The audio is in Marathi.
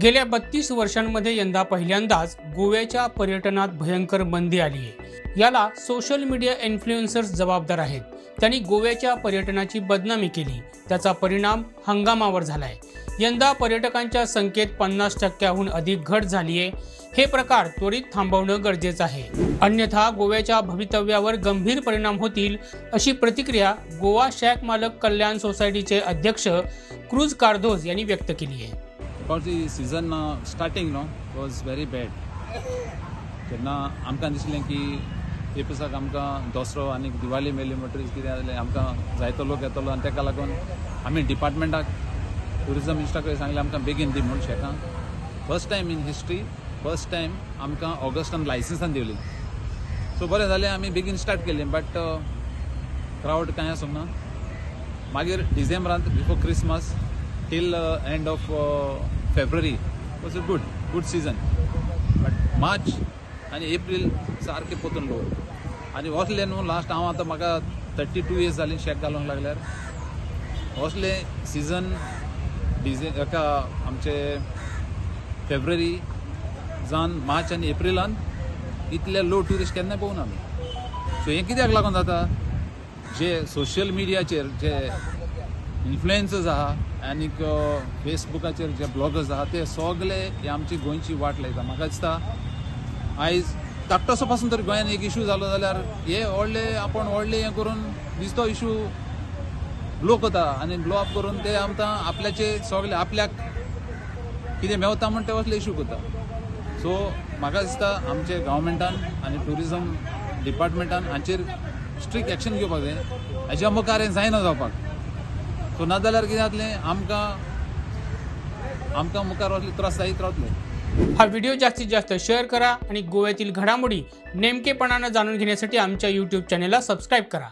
गेल्या 32 वर्षांमध्ये यंदा पहिल्यांदाच गोव्याच्या पर्यटनात भयंकर बंदी आली आहे। याला सोशल मीडिया इन्फ्लुएन्सर्स जबाबदार आहेत। त्यांनी गोव्याच्या पर्यटनाची बदनामी केली, त्याचा परिणाम हंगामावर झालाय। यंदा पर्यटकांच्या संख्येत 50%हून अधिक घट झाली आहे। हे प्रकार त्वरित थांबवणं गरजेचं आहे, अन्यथा गोव्याच्या भवितव्यावर गंभीर परिणाम होतील, अशी प्रतिक्रिया गोवा शॅक मालक कल्याण सोसायटीचे अध्यक्ष क्रूज कार्दोज यांनी व्यक्त केली आहे। Because the season starting was very bad. तेन्ना आमकां दिसलें की एपिसाक आमकां दसरो आनी दिवाळी मेली म्हणटरीच कितें जालें, आमकां जायतो लोक येतलो आनी ताका लागून आमी डिपार्टमेंटाक टुरिजम मिनिस्टराक सांगलें आमकां बेगीन दी म्हूण शेकां। First time in history first time आमकां ऑगस्टान लायसन्सान दिवली। सो बरें जालें, आमी बेगीन स्टार्ट केलें, बट क्रावड कांय आसूंक ना। मागीर डिसेंबरांत before Christmas till end of February was a good season, but March and April सारखे पोतून लो आनी वसले न्हू लास्ट हांव आतां म्हाका 32 years जालीं शेक घालूंक लागल्यार वसले सीजन हाका आमचे फेब्रुवारी जावन मार्च आनी एप्रिलान इतले लो टुरिस्ट केन्ना पळोवना आमी। सो हें कित्याक लागून जाता, जे सोशल मिडियाचेर जे इन्फ्लुएन्सर्स आहा आनी फेसबुकाचेर जे ब्लॉगर्स आहा ते सगळे हे आमची गोंयची वाट लायता। म्हाका दिसता आयज धाकटोसो पासून तरी गोंयान एक इशू जालो जाल्यार हे व्हडले हें करून दिसतो इशू ब्लो करता आनी ब्लो अप करून ते आमकां आपल्याचे सगळे आपल्याक कितें मेवता म्हण ते असले इशू करता। सो म्हाका दिसता आमचे गव्हर्मेंटान आनी टुरिजम डिपार्टमेंटान हाचेर स्ट्रिक्ट एक्शन घेवपाक जाय, हाच्या मुखार हें जायना जावपाक। सो नाजाल्यार कितें जातलें, आमकां मुखार असले त्रास जायत रावतले। हा व्हिडिओ जास्तीत जास्त शेअर करा आणि गोव्यातील घडामोडी नेमकेपणाने जाणून घेण्यासाठी आमच्या YouTube चॅनेलला सबस्क्राइब करा।